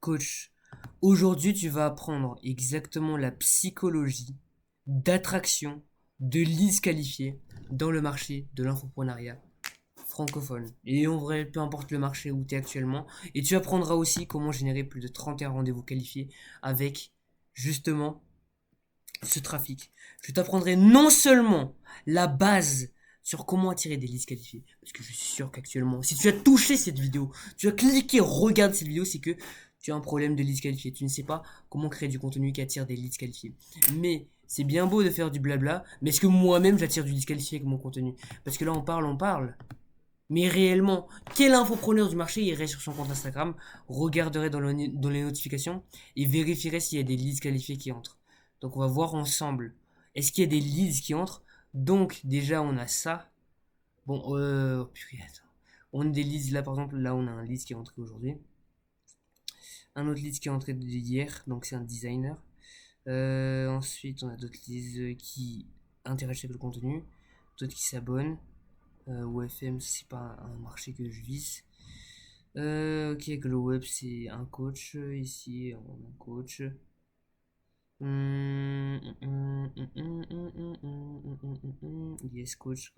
Coach, aujourd'hui tu vas apprendre exactement la psychologie d'attraction de leads qualifiés dans le marché de l'infoprenariat francophone. Et en vrai, peu importe le marché où tu es actuellement. Et tu apprendras aussi comment générer plus de 31 rendez-vous qualifiés avec justement ce trafic. Je t'apprendrai non seulement la base sur comment attirer des leads qualifiés, parce que je suis sûr qu'actuellement, si tu as touché cette vidéo, tu as cliqué, regarde cette vidéo, c'est que tu as un problème de leads qualifiés. Tu ne sais pas comment créer du contenu qui attire des leads qualifiés. Mais c'est bien beau de faire du blabla, mais est-ce que moi-même j'attire du leads qualifié avec mon contenu? Parce que là on parle. Mais réellement, quel infopreneur du marché irait sur son compte Instagram, regarderait dans les notifications et vérifierait s'il y a des leads qualifiés qui entrent. Donc on va voir ensemble. Est-ce qu'il y a des leads qui entrent? Donc déjà on a ça. Bon, purée, attends. On a des leads là par exemple, là on a un lead qui est entré aujourd'hui. Un autre lead qui est entré hier, donc c'est un designer. Ensuite on a d'autres leads qui interagissent avec le contenu, d'autres qui s'abonnent. OFM, c'est pas un marché que je vise. Ok, Glow Web, c'est un coach. Ici, on a un coach. Yes, coach.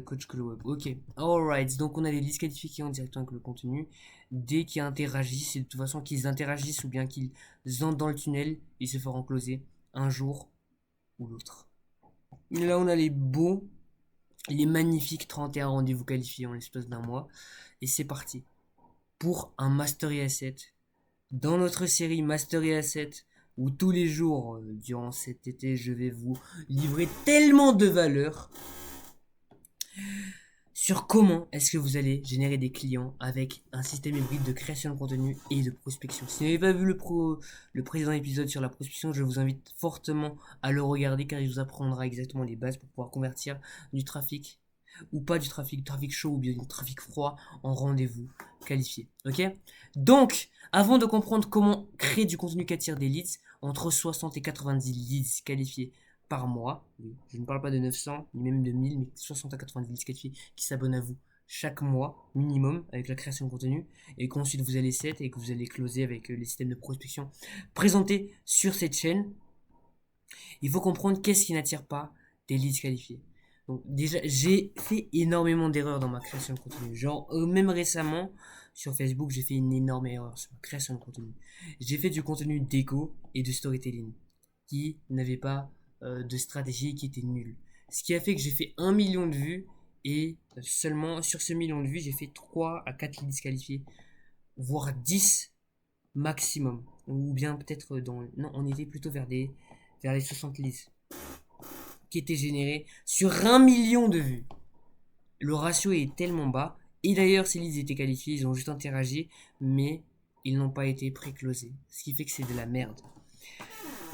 Coach Glow Web. Ok, alright. Donc, on a les listes qualifiées en directement avec le contenu. Dès qu'ils interagissent, et de toute façon qu'ils interagissent ou bien qu'ils entrent dans le tunnel, ils se feront closer un jour ou l'autre. Là, on a les beaux. Il est magnifique, 31 rendez-vous qualifiés en l'espace d'un mois. Et c'est parti pour un Mastery Asset. Dans notre série Mastery Asset, où tous les jours, durant cet été, je vais vous livrer tellement de valeur sur comment est-ce que vous allez générer des clients avec un système hybride de création de contenu et de prospection. Si vous n'avez pas vu le précédent épisode sur la prospection, je vous invite fortement à le regarder car il vous apprendra exactement les bases pour pouvoir convertir du trafic ou pas du trafic chaud ou bien du trafic froid en rendez-vous qualifié. Ok? Donc, avant de comprendre comment créer du contenu qui attire des leads, entre 60 et 90 leads qualifiés par mois, oui, je ne parle pas de 900 ni même de 1000, mais 60 à 90 leads qualifiés qui s'abonnent à vous chaque mois minimum avec la création de contenu et qu'ensuite vous allez set et que vous allez closer avec les systèmes de prospection présentés sur cette chaîne. Il faut comprendre qu'est-ce qui n'attire pas des leads qualifiés. Donc déjà, j'ai fait énormément d'erreurs dans ma création de contenu. Genre, même récemment, sur Facebook, j'ai fait une énorme erreur sur ma création de contenu. J'ai fait du contenu déco et de storytelling qui n'avait pas de stratégie, qui était nul. Ce qui a fait que j'ai fait 1 million de vues et seulement sur ce million de vues, j'ai fait 3 à 4 leads qualifiés, voire 10 maximum. Ou bien peut-être dans... Non, on était plutôt vers les 60 leads qui étaient générés sur 1 million de vues. Le ratio est tellement bas. Et d'ailleurs, ces leads étaient qualifiés, ils ont juste interagi, mais ils n'ont pas été pré-closés. Ce qui fait que c'est de la merde.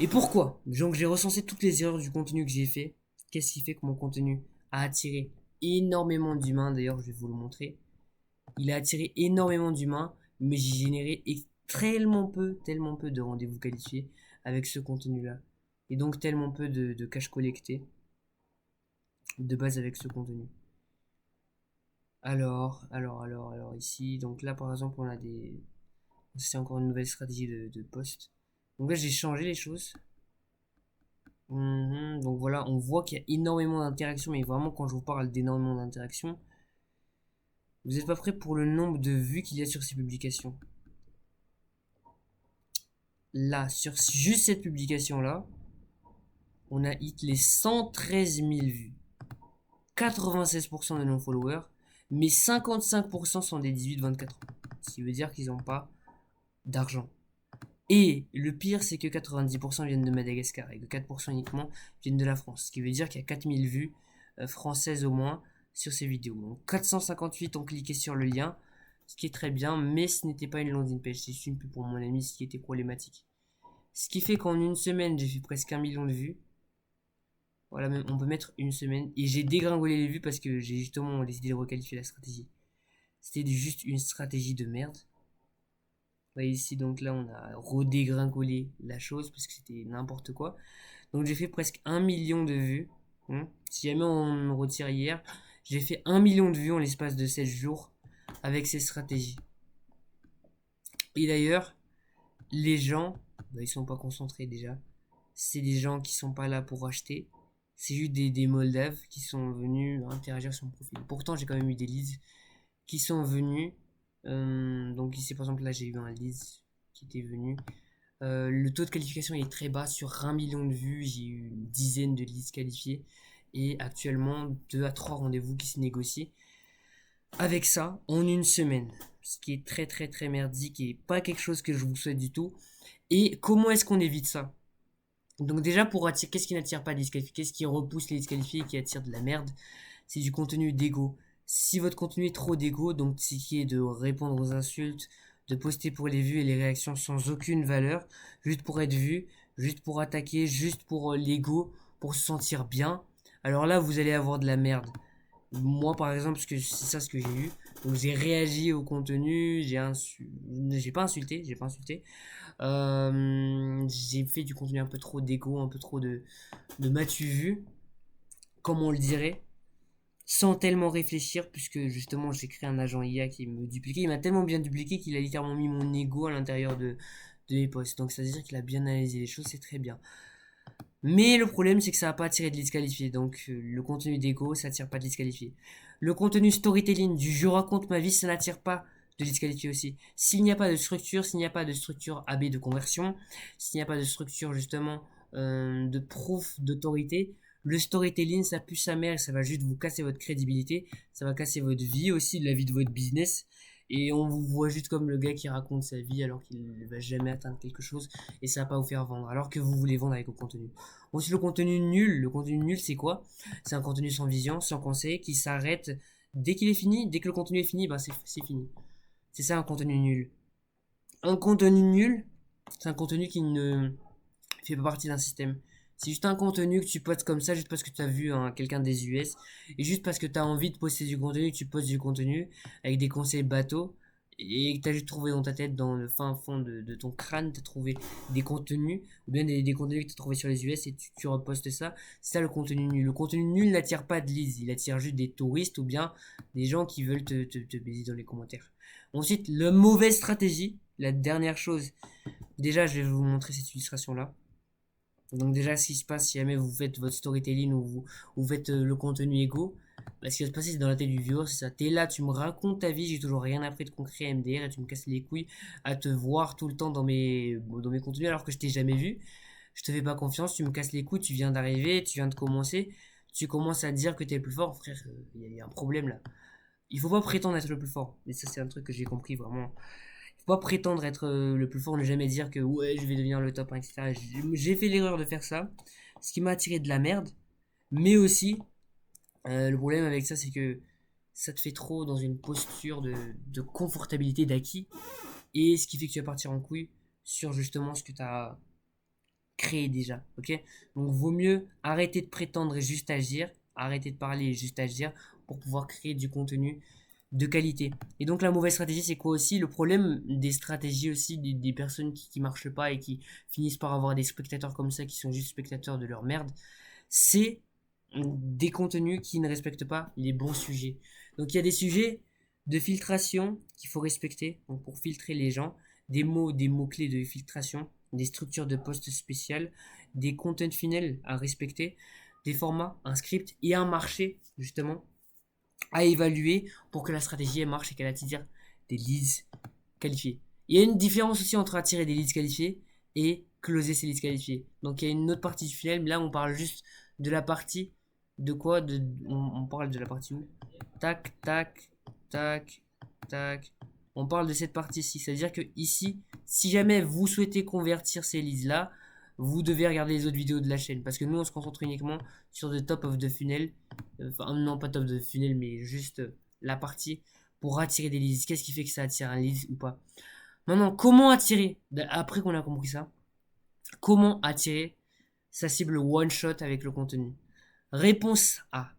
Et pourquoi? Donc j'ai recensé toutes les erreurs du contenu que j'ai fait. Qu'est-ce qui fait que mon contenu a attiré énormément d'humains? D'ailleurs, je vais vous le montrer. Il a attiré énormément d'humains, mais j'ai généré tellement peu de rendez-vous qualifiés avec ce contenu-là. Et donc tellement peu de cash collecté de base avec ce contenu. Alors, ici, donc là par exemple, on a des. C'est encore une nouvelle stratégie de post. Donc là, j'ai changé les choses. Donc voilà, on voit qu'il y a énormément d'interactions, mais vraiment, quand je vous parle d'énormément d'interactions, vous n'êtes pas prêts pour le nombre de vues qu'il y a sur ces publications. Là, sur juste cette publication-là, on a hit les 113 000 vues. 96% de non-followers, mais 55% sont des 18-24 ans. Ce qui veut dire qu'ils n'ont pas d'argent. Et le pire, c'est que 90% viennent de Madagascar et que 4% uniquement viennent de la France. Ce qui veut dire qu'il y a 4000 vues françaises au moins sur ces vidéos. Donc 458 ont cliqué sur le lien, ce qui est très bien, mais ce n'était pas une landing page, c'est juste une pub pour mon ami, ce qui était problématique. Ce qui fait qu'en une semaine, j'ai fait presque 1 million de vues. Voilà, même, on peut mettre une semaine. Et j'ai dégringolé les vues parce que j'ai justement décidé de requalifier la stratégie. C'était juste une stratégie de merde. Voyez ici, donc là, on a redégringolé la chose parce que c'était n'importe quoi. Donc j'ai fait presque 1 million de vues. Si jamais on me retire hier, j'ai fait 1 million de vues en l'espace de 16 jours avec ces stratégies. Et d'ailleurs, les gens, bah, ils sont pas concentrés déjà. C'est des gens qui sont pas là pour acheter. C'est juste des Moldaves qui sont venus interagir sur mon profil. Pourtant, j'ai quand même eu des leads qui sont venus. Donc ici, par exemple, là, j'ai eu un lead qui était venu. Le taux de qualification est très bas. Sur 1 million de vues, j'ai eu une dizaine de leads qualifiés. Et actuellement, 2 à 3 rendez-vous qui se négocient. Avec ça, en une semaine. Ce qui est très très très merdique et pas quelque chose que je vous souhaite du tout. Et comment est-ce qu'on évite ça? Donc déjà pour attirer, qu'est-ce qui n'attire pas les disqualifiés? Qu'est-ce qui repousse les disqualifiés et qui attire de la merde? C'est du contenu d'égo. Si votre contenu est trop d'égo, donc ce qui est de répondre aux insultes, de poster pour les vues et les réactions sans aucune valeur, juste pour être vu, juste pour attaquer, juste pour l'ego, pour se sentir bien, alors là vous allez avoir de la merde. Moi par exemple, parce que c'est ça ce que j'ai eu. Donc j'ai réagi au contenu, j'ai pas insulté. J'ai fait du contenu un peu trop d'égo, un peu trop de m'as-tu vu, comme on le dirait, sans tellement réfléchir, puisque justement j'ai créé un agent IA qui me dupliquait. Il m'a tellement bien dupliqué qu'il a littéralement mis mon ego à l'intérieur de mes posts. Donc ça veut dire qu'il a bien analysé les choses, c'est très bien. Mais le problème, c'est que ça va pas attirer de disqualifiés. Donc le contenu d'ego, ça attire pas de disqualifiés. Le contenu storytelling du je raconte ma vie, ça n'attire pas de disqualifiés aussi. S'il n'y a pas de structure, s'il n'y a pas de structure AB de conversion, s'il n'y a pas de structure justement de proof d'autorité, le storytelling, ça pue sa mère et ça va juste vous casser votre crédibilité, ça va casser votre vie aussi, la vie de votre business. Et on vous voit juste comme le gars qui raconte sa vie alors qu'il ne va jamais atteindre quelque chose et ça va pas vous faire vendre alors que vous voulez vendre avec vos contenus. Aussi, le contenu nul, c'est quoi? C'est un contenu sans vision, sans conseil, qui s'arrête dès qu'il est fini. Dès que le contenu est fini, bah c'est fini. C'est ça un contenu nul. Un contenu nul, c'est un contenu qui ne fait pas partie d'un système. C'est juste un contenu que tu postes comme ça, juste parce que tu as vu quelqu'un des US, et juste parce que tu as envie de poster du contenu, tu postes du contenu avec des conseils bateaux, et que tu as juste trouvé dans ta tête, dans le fin fond de ton crâne, tu as trouvé des contenus, ou bien des contenus que tu as trouvé sur les US, et tu repostes ça. C'est ça le contenu nul. Le contenu nul n'attire pas de leads, il attire juste des touristes, ou bien des gens qui veulent te baiser dans les commentaires. Ensuite, la mauvaise stratégie, la dernière chose. Déjà, je vais vous montrer cette illustration-là. Donc déjà, ce qui se passe si jamais vous faites votre storytelling ou vous faites le contenu égaux, bah, ce qui va se passer c'est dans la tête du viewer, c'est ça. T'es là, tu me racontes ta vie, j'ai toujours rien appris de concret MDR et tu me casses les couilles à te voir tout le temps dans mes contenus alors que je t'ai jamais vu. Je te fais pas confiance, tu me casses les couilles, tu viens d'arriver, tu viens de commencer, tu commences à dire que t'es le plus fort, frère, il y a un problème là. Il faut pas prétendre être le plus fort. Et ça, c'est un truc que j'ai compris vraiment. Faut pas prétendre être le plus fort, ne jamais dire que ouais, je vais devenir le top 1, etc. J'ai fait l'erreur de faire ça, ce qui m'a attiré de la merde. Mais aussi, le problème avec ça, c'est que ça te fait trop dans une posture de confortabilité d'acquis. Et ce qui fait que tu vas partir en couille sur justement ce que tu as créé déjà. Ok. Donc, vaut mieux arrêter de prétendre et juste agir. Arrêter de parler et juste agir pour pouvoir créer du contenu de qualité. Et donc la mauvaise stratégie, c'est quoi aussi? Le problème des stratégies aussi, des personnes qui marchent pas et qui finissent par avoir des spectateurs comme ça, qui sont juste spectateurs de leur merde, c'est des contenus qui ne respectent pas les bons sujets. Donc il y a des sujets de filtration qu'il faut respecter, donc pour filtrer les gens, des mots-clés de filtration, des structures de posts spéciales, des content funnels à respecter, des formats, un script et un marché, justement, à évaluer pour que la stratégie marche et qu'elle attire des leads qualifiés. Il y a une différence aussi entre attirer des leads qualifiés et closer ces leads qualifiés. Donc il y a une autre partie du funnel, mais là on parle juste de la partie de quoi on parle de la partie où? Tac, tac, tac, tac. On parle de cette partie-ci. C'est-à-dire que ici, si jamais vous souhaitez convertir ces leads-là, vous devez regarder les autres vidéos de la chaîne. Parce que nous, on se concentre uniquement sur le top of the funnel. Enfin, non, pas top of the funnel, mais juste la partie pour attirer des leads. Qu'est-ce qui fait que ça attire un lead ou pas? Maintenant, comment attirer? Après qu'on a compris ça, comment attirer sa cible one shot avec le contenu? Réponse A.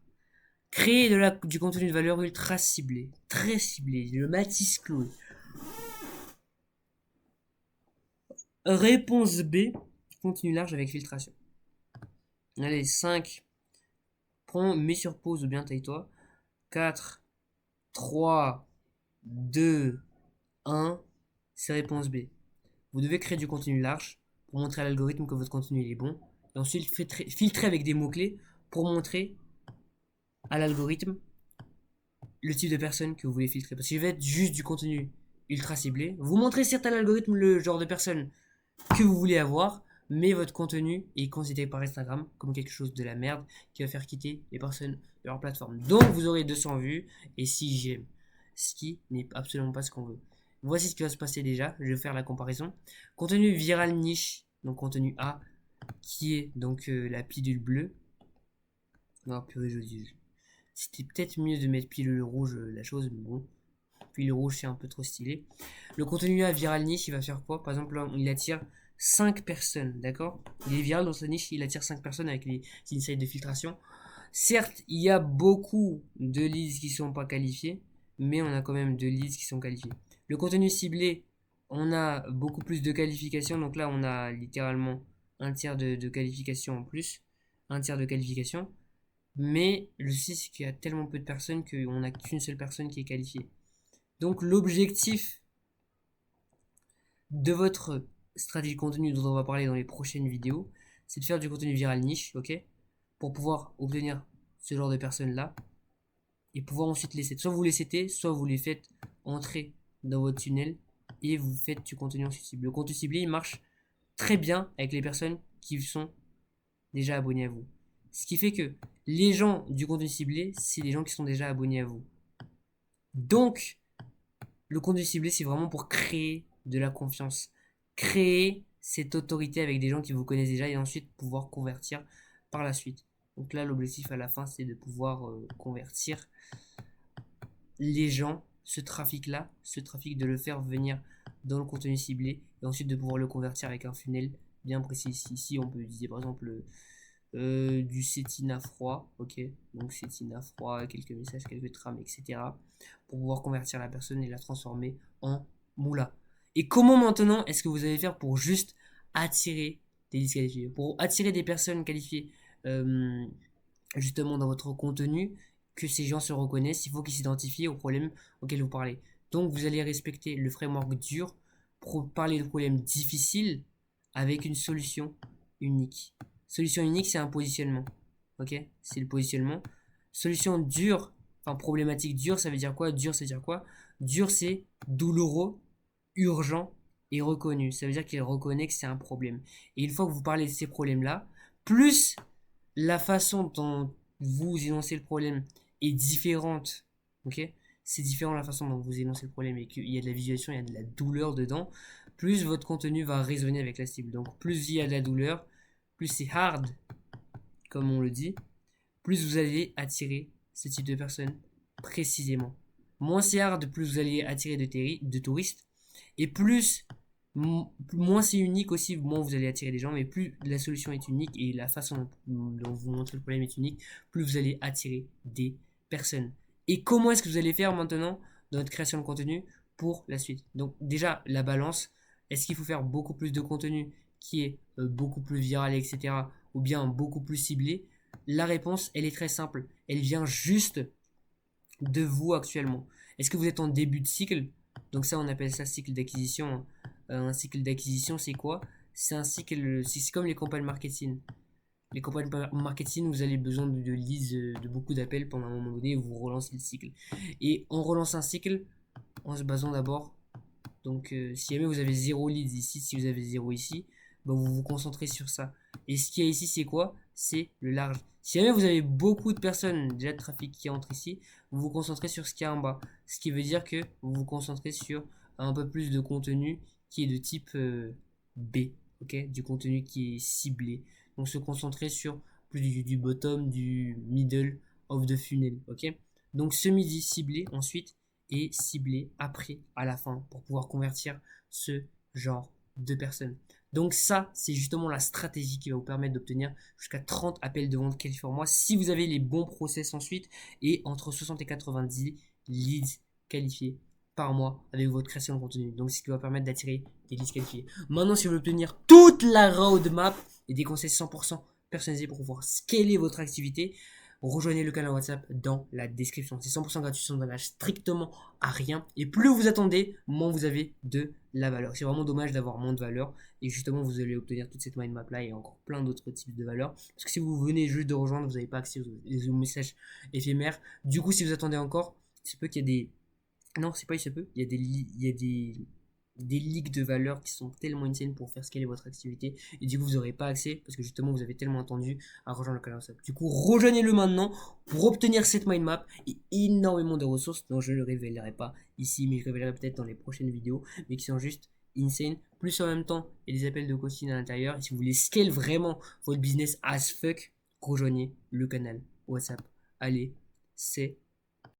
Créer du contenu de valeur ultra ciblé, très ciblé, le Matisse Chloé. Réponse B. Contenu large avec filtration. Allez, 5. Prends, mets sur pause ou bien taille-toi. 4, 3, 2, 1. c'est réponse B. Vous devez créer du contenu large pour montrer à l'algorithme que votre contenu est bon. Et ensuite, filtrer avec des mots-clés pour montrer à l'algorithme le type de personne que vous voulez filtrer. Parce qu'il va être juste du contenu ultra ciblé. Vous montrez certes à l'algorithme le genre de personne que vous voulez avoir, mais votre contenu est considéré par Instagram comme quelque chose de la merde qui va faire quitter les personnes de leur plateforme. Donc vous aurez 200 vues et 6 j'aime, ce qui n'est absolument pas ce qu'on veut. Voici ce qui va se passer déjà, je vais faire la comparaison. Contenu viral niche, donc contenu A, qui est donc la pilule bleue. Non, purée, je dis. C'était peut-être mieux de mettre pilule rouge la chose, mais bon. Pilule rouge, c'est un peu trop stylé. Le contenu A viral niche, il va faire quoi? Par exemple, là, il attire 5 personnes, d'accord? Il est viral dans sa niche, il attire 5 personnes avec les insights de filtration. Certes, il y a beaucoup de leads qui ne sont pas qualifiés, mais on a quand même 2 leads qui sont qualifiés. Le contenu ciblé, on a beaucoup plus de qualifications, donc là, on a littéralement un tiers de qualification en plus, un tiers de qualification. Mais le souci, c'est qu'il y a tellement peu de personnes qu'on n'a qu'une seule personne qui est qualifiée. Donc l'objectif de votre stratégie de contenu dont on va parler dans les prochaines vidéos, c'est de faire du contenu viral niche, ok, pour pouvoir obtenir ce genre de personnes-là et pouvoir ensuite les setter. Soit vous les settez, soit vous les faites entrer dans votre tunnel et vous faites du contenu ensuite ciblé. Le contenu ciblé, il marche très bien avec les personnes qui sont déjà abonnés à vous. Ce qui fait que les gens du contenu ciblé, c'est des gens qui sont déjà abonnés à vous. Donc, le contenu ciblé, c'est vraiment pour créer de la confiance. Créer cette autorité avec des gens qui vous connaissent déjà et ensuite pouvoir convertir par la suite. Donc là, l'objectif à la fin, c'est de pouvoir convertir les gens, ce trafic-là, ce trafic de le faire venir dans le contenu ciblé et ensuite de pouvoir le convertir avec un funnel bien précis. Ici, on peut utiliser par exemple du Cetina froid, ok, donc Cetina froid, quelques messages, quelques trames, etc. pour pouvoir convertir la personne et la transformer en moula. Et comment maintenant est-ce que vous allez faire pour juste attirer des disqualifiés, pour attirer des personnes qualifiées justement dans votre contenu, que ces gens se reconnaissent, il faut qu'ils s'identifient au problème auquel vous parlez. Donc vous allez respecter le framework dur pour parler de problèmes difficiles avec une solution unique. Solution unique, c'est un positionnement. Ok? C'est le positionnement. Solution dure, enfin problématique dure, ça veut dire quoi? Dur, ça veut dire quoi? Dur, c'est douloureux, urgent et reconnu. Ça veut dire qu'il reconnaît que c'est un problème. Et une fois que vous parlez de ces problèmes-là, plus la façon dont vous énoncez le problème est différente, ok? C'est différent la façon dont vous énoncez le problème et qu'il y a de la visualisation, il y a de la douleur dedans, plus votre contenu va résonner avec la cible. Donc plus il y a de la douleur, plus c'est hard, comme on le dit, plus vous allez attirer ce type de personnes précisément. Moins c'est hard, plus vous allez attirer de touristes, et plus moins c'est unique aussi, moins vous allez attirer des gens, mais plus la solution est unique et la façon dont vous montrez le problème est unique, plus vous allez attirer des personnes. Et comment est-ce que vous allez faire maintenant dans votre création de contenu pour la suite? Donc déjà, la balance, est-ce qu'il faut faire beaucoup plus de contenu qui est beaucoup plus viral, etc., ou bien beaucoup plus ciblé? La réponse, elle est très simple. Elle vient juste de vous actuellement. Est-ce que vous êtes en début de cycle? Donc ça, on appelle ça cycle d'acquisition. Un cycle d'acquisition, c'est quoi? C'est un cycle, c'est comme les campagnes marketing. Les campagnes marketing, vous avez besoin de leads, de beaucoup d'appels pendant un moment donné, vous relancez le cycle. Et on relance un cycle en se basant d'abord. Donc si jamais vous avez 0 leads ici, si vous avez 0 ici, bah, vous vous concentrez sur ça. Et ce qu'il y a ici, c'est quoi? C'est le large. Si jamais vous avez beaucoup de personnes, déjà de trafic qui entrent ici, vous vous concentrez sur ce qu'il y a en bas. Ce qui veut dire que vous vous concentrez sur un peu plus de contenu qui est de type B, ok, du contenu qui est ciblé. Donc se concentrer sur plus du bottom, du middle of the funnel, ok. Donc ce midi ciblé ensuite et ciblé après, à la fin, pour pouvoir convertir ce genre de personnes. Donc ça, c'est justement la stratégie qui va vous permettre d'obtenir jusqu'à 30 appels de vente qualifiés par mois si vous avez les bons process ensuite et entre 60 et 90 leads qualifiés par mois avec votre création de contenu. Donc c'est ce qui va permettre d'attirer des leads qualifiés. Maintenant, si vous voulez obtenir toute la roadmap et des conseils 100% personnalisés pour pouvoir scaler votre activité, rejoignez le canal WhatsApp dans la description. C'est 100% gratuit, ça n'engage strictement à rien. Et plus vous attendez, moins vous avez de la valeur. C'est vraiment dommage d'avoir moins de valeur. Et justement, vous allez obtenir toute cette mind map là et encore plein d'autres types de valeurs. Parce que si vous venez juste de rejoindre, vous n'avez pas accès aux messages éphémères. Du coup, si vous attendez encore, il se peut qu'il y ait des... Non, c'est pas il se peut. Il y a des leaks de valeurs qui sont tellement insane pour faire scaler votre activité. Et du coup, vous n'aurez pas accès parce que justement, vous avez tellement attendu à rejoindre le canal WhatsApp. Du coup, rejoignez-le maintenant pour obtenir cette mind map et énormément de ressources dont je ne révélerai pas ici, mais je révélerai peut-être dans les prochaines vidéos, mais qui sont juste insane. Plus en même temps, il y a des appels de coaching à l'intérieur. Et si vous voulez scale vraiment votre business as fuck, rejoignez le canal WhatsApp. Allez, c'est